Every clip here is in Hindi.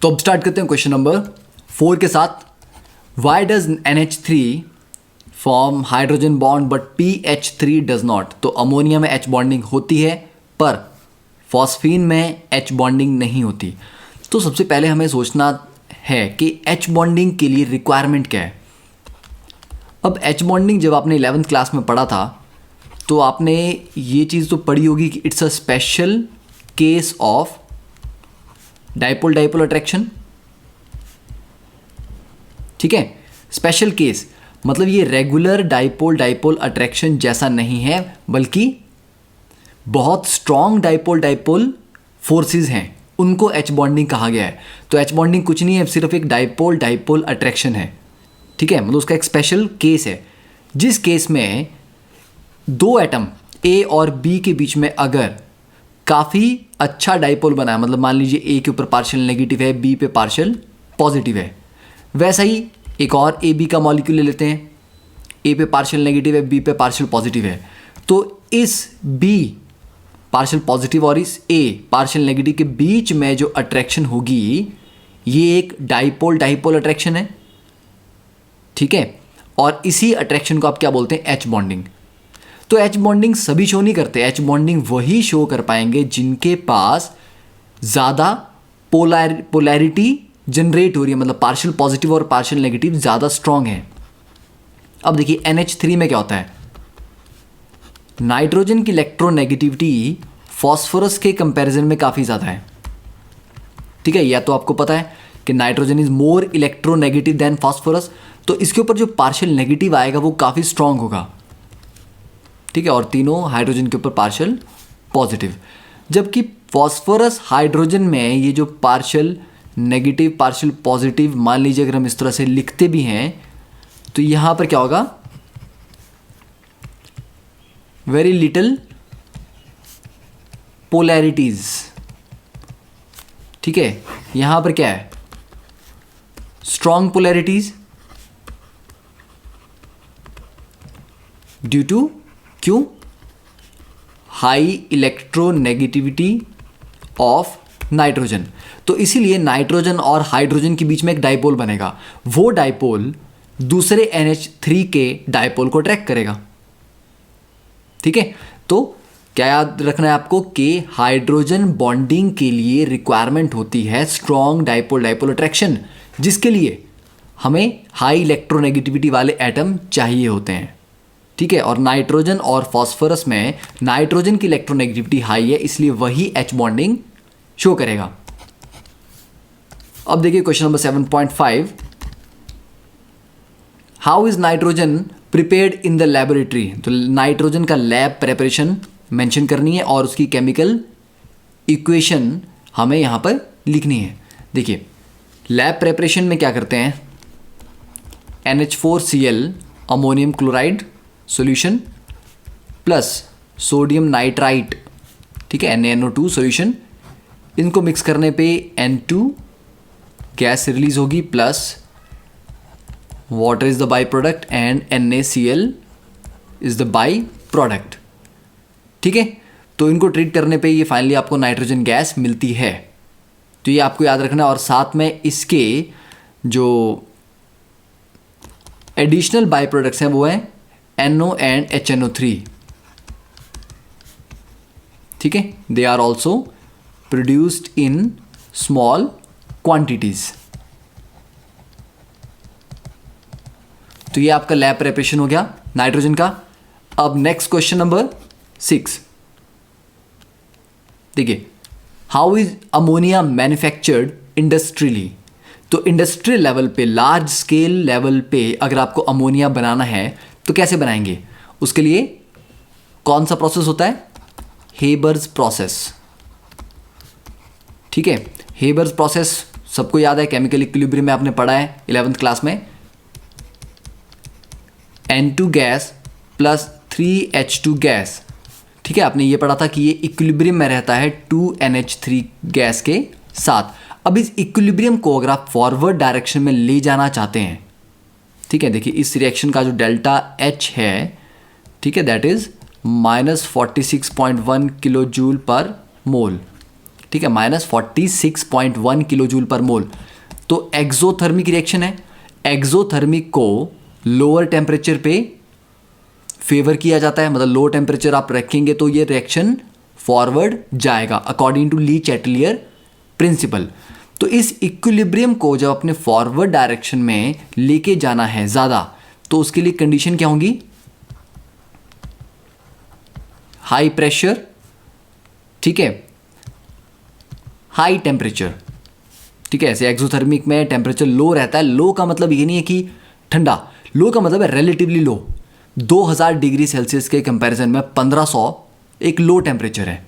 तो अब स्टार्ट करते हैं क्वेश्चन नंबर 4 के साथ। Why does NH3 form hydrogen bond but PH3 does not. तो अमोनिया में H बॉन्डिंग होती है पर फॉस्फीन में H बॉन्डिंग नहीं होती। तो सबसे पहले हमें सोचना है कि H बॉन्डिंग के लिए रिक्वायरमेंट क्या है। अब H बॉन्डिंग जब आपने 11th क्लास में पढ़ा था तो आपने ये चीज़ तो पढ़ी होगी कि it's a special case of dipole dipole attraction. ठीक है, स्पेशल केस मतलब ये रेगुलर डाइपोल डाइपोल अट्रैक्शन जैसा नहीं है, बल्कि बहुत स्ट्रॉन्ग डाइपोल डाइपोल फोर्सेस हैं, उनको H बॉन्डिंग कहा गया है। तो H बॉन्डिंग कुछ नहीं है, सिर्फ एक डाइपोल डाइपोल अट्रैक्शन है। ठीक है, मतलब उसका एक स्पेशल केस है जिस केस में दो एटम A और B के बीच में अगर काफ़ी अच्छा डाइपोल बना है, मतलब मान लीजिए A के ऊपर पार्शियल नेगेटिव है, B पे पार्शियल पॉजिटिव है, वैसा ही एक और AB का मॉलिक्यूल ले लेते हैं, A पे पार्शियल नेगेटिव है, B पे पार्शियल पॉजिटिव है। तो इस B पार्शियल पॉजिटिव और इस A पार्शियल नेगेटिव के बीच में जो अट्रैक्शन होगी ये एक डाइपोल डाइपोल अट्रैक्शन है। ठीक है, और इसी अट्रैक्शन को आप क्या बोलते हैं, H बॉन्डिंग। तो H बॉन्डिंग सभी शो नहीं करते, H बॉन्डिंग वही शो कर पाएंगे जिनके पास ज़्यादा पोलैरिटी जनरेट हो रही है, मतलब पार्शियल पॉजिटिव और पार्शियल नेगेटिव ज़्यादा स्ट्रॉन्ग है। अब देखिए NH3 में क्या होता है, नाइट्रोजन की इलेक्ट्रोनेगेटिविटी फॉस्फोरस के कंपैरिजन में काफ़ी ज़्यादा है। ठीक है, या तो आपको पता है कि nitrogen is more electronegative than phosphorus, तो इसके ऊपर जो पार्शियल नेगेटिव आएगा वो काफ़ी स्ट्रॉन्ग होगा। ठीक है, और तीनों हाइड्रोजन के ऊपर पार्शियल पॉजिटिव, जबकि फॉस्फोरस हाइड्रोजन में ये जो पार्शियल नेगेटिव पार्शियल पॉजिटिव, मान लीजिए अगर हम इस तरह से लिखते भी हैं तो यहां पर क्या होगा, वेरी लिटिल पोलैरिटीज। ठीक है, यहां पर क्या है, स्ट्रॉन्ग पोलैरिटीज ड्यू टू क्यों, हाई इलेक्ट्रोनेगेटिविटी ऑफ नाइट्रोजन। तो इसीलिए नाइट्रोजन और हाइड्रोजन के बीच में एक डाइपोल बनेगा, वो डाइपोल दूसरे NH3 के डाइपोल को अट्रैक्ट करेगा। ठीक है, तो क्या याद रखना है आपको कि हाइड्रोजन बॉन्डिंग के लिए रिक्वायरमेंट होती है स्ट्रॉन्ग डाइपोल डाइपोल अट्रैक्शन, जिसके लिए हमें हाई इलेक्ट्रोनेगेटिविटी वाले एटम चाहिए होते हैं। ठीक है, और नाइट्रोजन और फॉस्फोरस में नाइट्रोजन की इलेक्ट्रोनेगेटिविटी हाई है, इसलिए वही H बॉन्डिंग शो करेगा। अब देखिए question number 7.5, how is nitrogen prepared in the laboratory. तो नाइट्रोजन का लैब प्रेपरेशन मेंशन करनी है और उसकी केमिकल इक्वेशन हमें यहां पर लिखनी है। देखिए लैब प्रेपरेशन में क्या करते हैं, NH4Cl ammonium chloride solution plus sodium nitrite, ठीक है, NaNO2 सॉल्यूशन, इनको मिक्स करने पे N2 गैस रिलीज होगी plus water is the by product and NaCl is the by product. ठीक है, तो इनको ट्रीट करने पे ये फाइनली आपको नाइट्रोजन गैस मिलती है। तो ये आपको याद रखना है, और साथ में इसके जो एडिशनल बाई प्रोडक्ट्स हैं वो हैं NO एंड HNO3। ठीक है, they are also produced in small quantities. तो ये आपका लैब प्रेपरेशन हो गया नाइट्रोजन का। अब नेक्स्ट क्वेश्चन नंबर 6, देखिए how is ammonia manufactured industrially. तो इंडस्ट्रियल लेवल पे, लार्ज स्केल लेवल पे अगर आपको अमोनिया बनाना है तो कैसे बनाएंगे, उसके लिए कौन सा प्रोसेस होता है, हेबर्स प्रोसेस। ठीक है, हेबर्स प्रोसेस सबको याद है, केमिकल इक्विलिब्रियम में आपने पढ़ा है 11th क्लास में। N2 gas plus 3H2 gas, ठीक है, आपने ये पढ़ा था कि ये इक्विलिब्रियम में रहता है 2NH3 गैस के साथ। अब इस इक्विलिब्रियम को अगर आप फॉरवर्ड डायरेक्शन में ले जाना चाहते हैं, ठीक है, देखिए इस रिएक्शन का जो डेल्टा H है, ठीक है, दैट इज -46.1 किलो जूल पर मोल। ठीक है, -46.1 किलो जूल पर मोल। तो एक्सोथर्मिक रिएक्शन है, एक्सोथर्मिक को लोअर टेम्परेचर पे फेवर किया जाता है, मतलब लो टेम्परेचर आप रखेंगे तो ये रिएक्शन फॉरवर्ड जाएगा according to Le Chatelier principle. तो इस इक्विलिब्रियम को जब अपने फॉरवर्ड डायरेक्शन में लेके जाना है ज़्यादा, तो उसके लिए कंडीशन क्या होंगी? हाई प्रेशर, ठीक है, हाई टेम्परेचर, ठीक है। ऐसे एक्सोथर्मिक में टेम्परेचर लो रहता है, लो का मतलब ये नहीं है कि ठंडा, लो का मतलब है रिलेटिवली लो। 2000 डिग्री सेल्सियस के कंपैरिजन में 1500 एक लो टेम्परेचर है,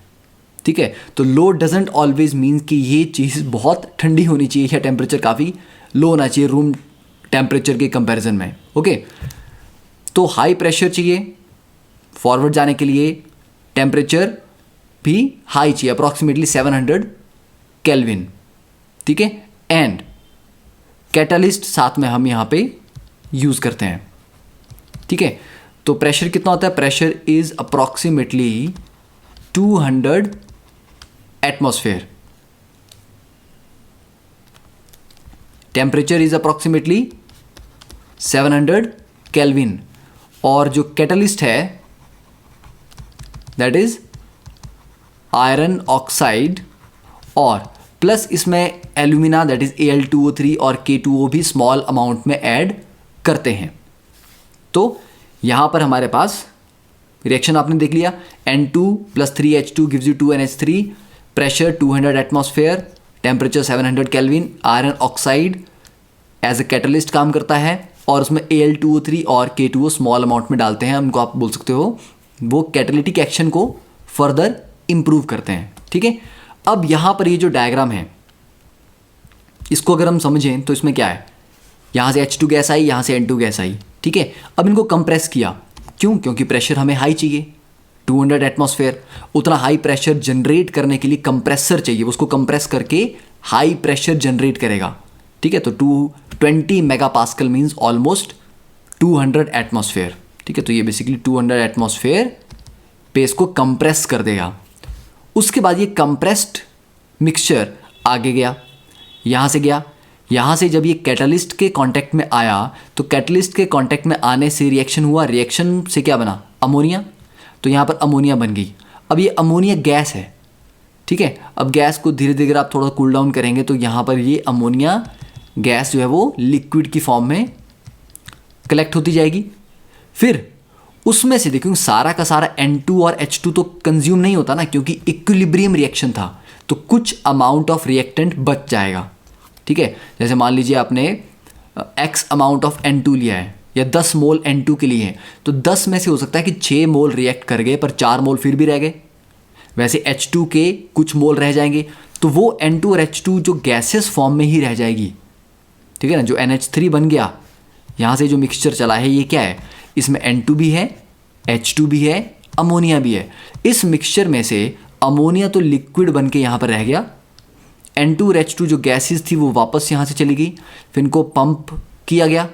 ठीक है। तो लो डजेंट ऑलवेज मीन कि ये चीज़ बहुत ठंडी होनी चाहिए या टेम्परेचर काफ़ी लो होना चाहिए रूम टेम्परेचर के कंपैरिजन में, ओके। तो हाई प्रेशर चाहिए फॉरवर्ड जाने के लिए, टेम्परेचर भी हाई चाहिए, अप्रॉक्सीमेटली 700 केल्विन, ठीक है। एंड कैटलिस्ट साथ में हम यहाँ पे यूज़ करते हैं, ठीक है। तो प्रेशर कितना होता है? Pressure is approximately 200 atmosphere, temperature is approximately 700 kelvin, और जो कैटलिस्ट है दैट इज आयरन ऑक्साइड, और प्लस इसमें एल्यूमिना दैट इज Al2O3 और K2O भी स्मॉल अमाउंट में ऐड करते हैं। तो यहाँ पर हमारे पास रिएक्शन आपने देख लिया, N2 + 3H2 gives you 2NH3, pressure 200 atmosphere, temperature 700 kelvin, iron oxide as a catalyst काम करता है, और उसमें Al2O3 और K2O स्मॉल अमाउंट में डालते हैं, उनको आप बोल सकते हो वो कैटालिटिक एक्शन को फर्दर इंप्रूव करते हैं, ठीक है। अब यहाँ पर ये जो डायग्राम है इसको अगर हम समझें तो इसमें क्या है, यहाँ से H2 गैस आई, यहाँ से N2 गैस आई, ठीक है। अब इनको कंप्रेस किया, क्यों? क्योंकि प्रेशर हमें हाई चाहिए, 200 एटमॉस्फेयर। उतना हाई प्रेशर जनरेट करने के लिए कंप्रेसर चाहिए, उसको कंप्रेस करके हाई प्रेशर जनरेट करेगा, ठीक है। तो 220 mega pascal means almost 200 atmosphere, ठीक है। तो ये बेसिकली 200 एटमॉस्फेयर पे इसको कंप्रेस कर देगा। उसके बाद ये कंप्रेस्ड मिक्सचर आगे गया, यहाँ से गया, यहाँ से जब ये कैटलिस्ट के कांटेक्ट में आया तो कैटलिस्ट के कांटेक्ट में आने से रिएक्शन हुआ, रिएक्शन से क्या बना? अमोनिया। तो यहाँ पर अमोनिया बन गई। अब ये अमोनिया गैस है, ठीक है। अब गैस को धीरे धीरे आप थोड़ा कूल डाउन करेंगे तो यहाँ पर ये अमोनिया गैस जो है वो लिक्विड की फॉर्म में कलेक्ट होती जाएगी। फिर उसमें से देखो सारा का सारा N2 और H2 तो कंज्यूम नहीं होता ना, क्योंकि इक्विलिब्रियम रिएक्शन था, तो कुछ अमाउंट ऑफ रिएक्टेंट बच जाएगा, ठीक है। जैसे मान लीजिए आपने X अमाउंट ऑफ N2 लिया है या 10 मोल N2 के लिए है, तो 10 में से हो सकता है कि 6 मोल रिएक्ट कर गए पर 4 मोल फिर भी रह गए। वैसे H2 के कुछ मोल रह जाएंगे, तो वो N2 और H2 जो गैसेस फॉर्म में ही रह जाएगी, ठीक है ना। जो NH3 बन गया, यहाँ से जो मिक्सचर चला है ये क्या है? इसमें N2 भी है, H2 भी है, अमोनिया भी है। इस मिक्सचर में से अमोनिया तो लिक्विड बन के यहाँ पर रह गया, N2 और H2 जो गैसेस थी वो वापस यहाँ से चली गई, फिर इनको पंप किया गया,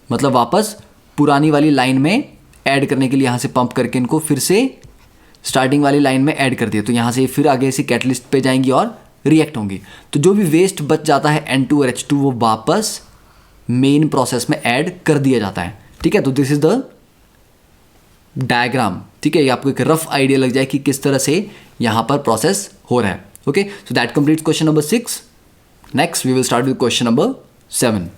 मतलब वापस पुरानी वाली लाइन में ऐड करने के लिए यहाँ से पंप करके इनको फिर से स्टार्टिंग वाली लाइन में ऐड कर दिया। तो यहाँ से फिर आगे से कैटलिस्ट पे जाएंगी और रिएक्ट होंगी। तो जो भी वेस्ट बच जाता है N2 और H2 वो वापस मेन प्रोसेस में ऐड कर दिया जाता है, ठीक है। तो दिस इज द डायग्राम, ठीक है। ये आपको एक रफ आइडिया लग जाए कि किस तरह से यहाँ पर प्रोसेस हो रहा है, okay. So that completes question number 6। Next we will start with question number 7।